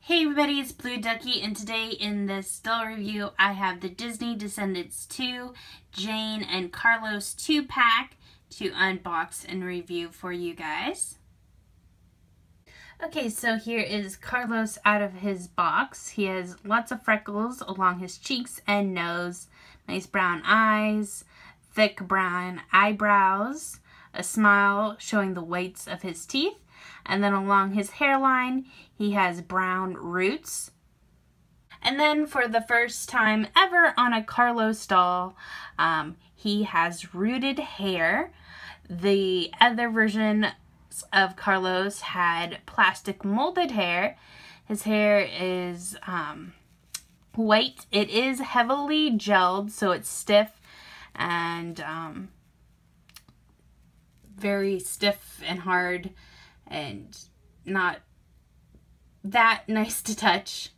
Hey everybody, it's Blue Ducky, and today in this doll review I have the Disney Descendants 2 Jane and Carlos 2-pack to unbox and review for you guys. Okay, so here is Carlos out of his box. He has lots of freckles along his cheeks and nose, nice brown eyes, thick brown eyebrows, a smile showing the whites of his teeth, and then along his hairline he has brown roots. And then for the first time ever on a Carlos doll, he has rooted hair. The other version of Carlos had plastic molded hair. His hair is white. It is heavily gelled, so it's stiff and very stiff and hard and not that nice to touch.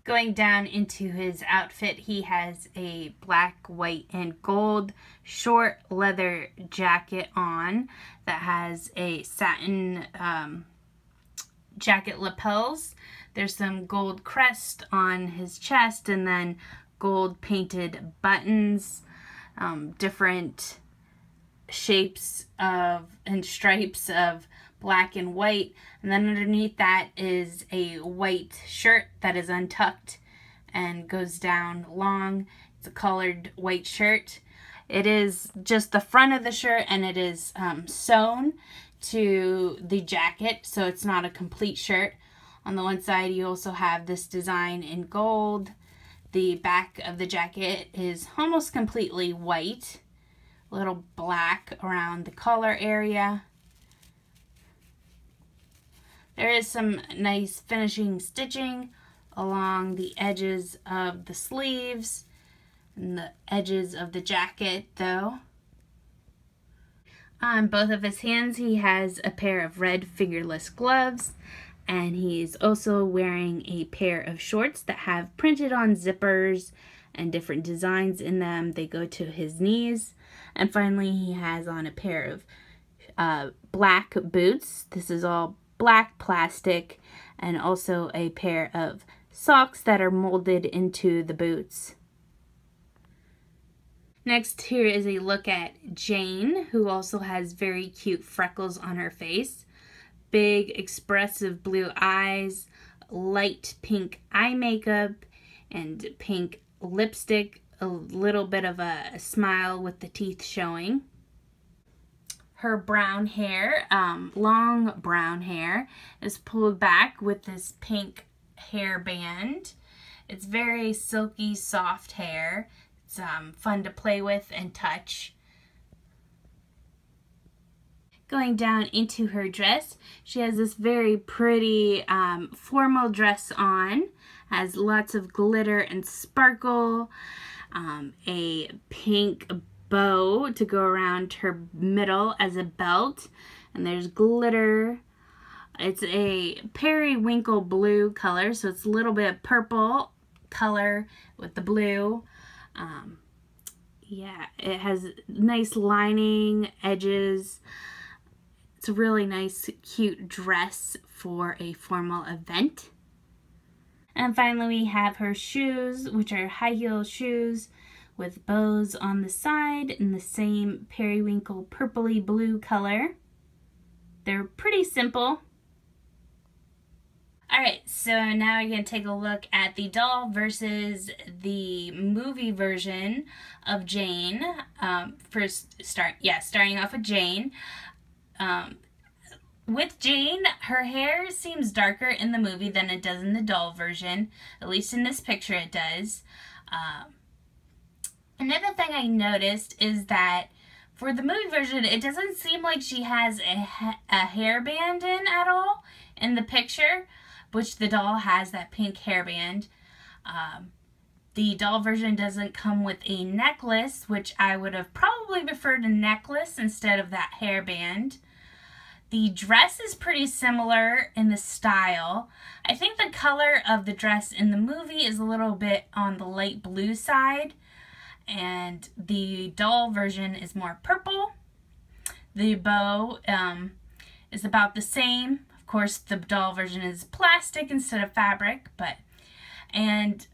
Going down into his outfit, he has a black, white, and gold short leather jacket on that has a satin jacket lapels. There's some gold crest on his chest and then gold painted buttons, different shapes of and stripes of black and white, and then underneath that is a white shirt that is untucked and goes down long. It's a colored white shirt. It is just the front of the shirt, and it is sewn to the jacket, so it's not a complete shirt. On the one side you also have this design in gold. The back of the jacket is almost completely white, a little black around the collar area. There is some nice finishing stitching along the edges of the sleeves and the edges of the jacket though. On both of his hands he has a pair of red fingerless gloves, and he's also wearing a pair of shorts that have printed on zippers and different designs in them. They go to his knees. And finally he has on a pair of black boots. This is all black plastic, and also a pair of socks that are molded into the boots. Next, here is a look at Jane, who also has very cute freckles on her face, big expressive blue eyes, light pink eye makeup, and pink lipstick, a little bit of a smile with the teeth showing. Her brown hair, long brown hair, is pulled back with this pink hairband. It's very silky, soft hair. It's fun to play with and touch. Going down into her dress, she has this very pretty formal dress on. Has lots of glitter and sparkle, a pink bow to go around her middle as a belt, and there's glitter. It's a periwinkle blue color, so it's a little bit of purple color with the blue. Yeah, it has nice lining edges. It's a really nice, cute dress for a formal event. And finally we have her shoes, which are high heel shoes with bows on the side in the same periwinkle purpley blue color. They're pretty simple. Alright, so now we're going to take a look at the doll versus the movie version of Jane. Starting off with Jane. With Jane, her hair seems darker in the movie than it does in the doll version. At least in this picture it does. Another thing I noticed is that for the movie version, it doesn't seem like she has a hairband in at all in the picture, which the doll has that pink hairband. The doll version doesn't come with a necklace, which I would have probably preferred a necklace instead of that hairband. The dress is pretty similar in the style. I think the color of the dress in the movie is a little bit on the light blue side, and the doll version is more purple. The bow is about the same course, the doll version is plastic instead of fabric, and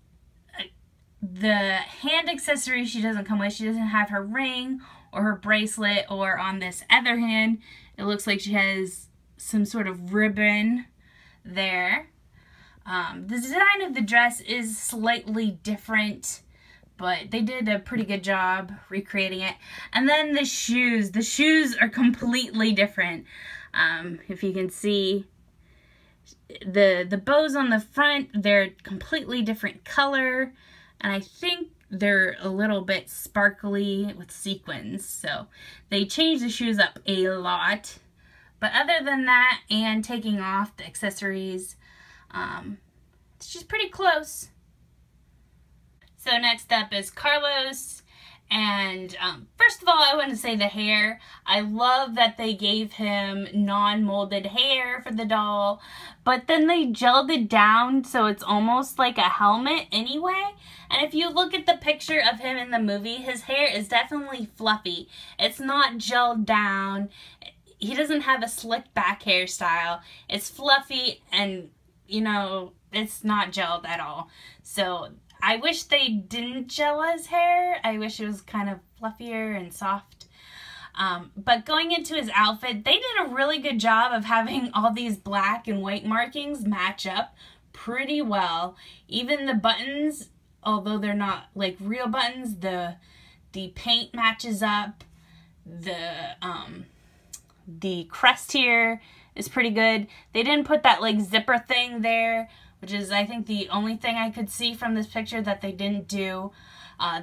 the hand accessory she doesn't come with. She doesn't have her ring or her bracelet, or on this other hand, it looks like she has some sort of ribbon there. The design of the dress is slightly different, but they did a pretty good job recreating it. And then the shoes. The shoes are completely different. If you can see, the bows on the front, they're completely different color. And I think they're a little bit sparkly with sequins. So they changed the shoes up a lot. But other than that, and taking off the accessories, it's just pretty close. So next up is Carlos. And first of all, I want to say the hair. I love that they gave him non-molded hair for the doll, but then they gelled it down so it's almost like a helmet anyway. And if you look at the picture of him in the movie, his hair is definitely fluffy. It's not gelled down. He doesn't have a slick back hairstyle. It's fluffy and, you know, it's not gelled at all. So I wish they didn't gel his hair. I wish it was kind of fluffier and soft. But going into his outfit, they did a really good job of having all these black and white markings match up pretty well. Even the buttons, although they're not like real buttons, the paint matches up. The crest here is pretty good. They didn't put that like zipper thing there, which is, I think, the only thing I could see from this picture that they didn't do.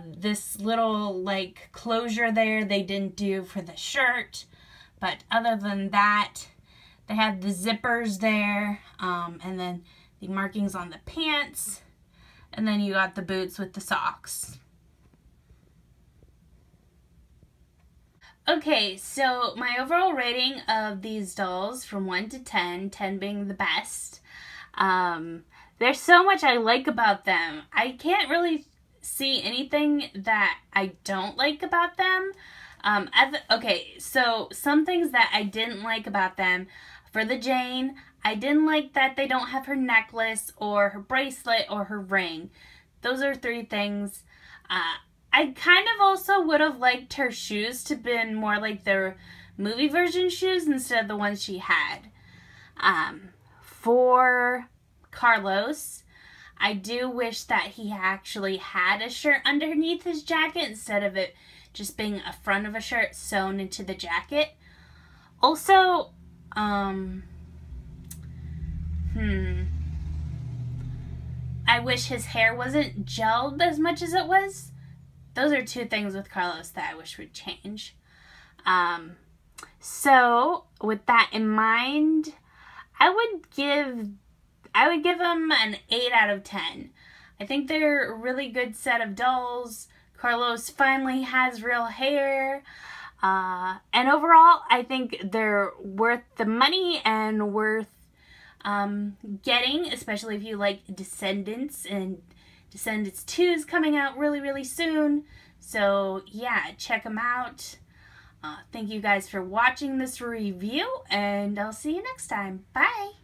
This little, like, closure there, they didn't do for the shirt. But other than that, they had the zippers there, and then the markings on the pants, and then you got the boots with the socks. Okay, so my overall rating of these dolls from 1 to 10, 10 being the best. There's so much I like about them. I can't really see anything that I don't like about them. Okay, so some things that I didn't like about them. For the Jane, I didn't like that they don't have her necklace or her bracelet or her ring. Those are 3 things. I kind of also would have liked her shoes to been more like their movie version shoes instead of the ones she had. For Carlos, I do wish that he actually had a shirt underneath his jacket instead of it just being a front of a shirt sewn into the jacket. Also, I wish his hair wasn't gelled as much as it was. Those are 2 things with Carlos that I wish would change. So with that in mind, I would give them an 8 out of 10. I think they're a really good set of dolls. Carlos finally has real hair. And overall, I think they're worth the money and worth getting, especially if you like Descendants, and Descendants 2 is coming out really, really soon. So yeah, check them out. Thank you guys for watching this review, and I'll see you next time. Bye!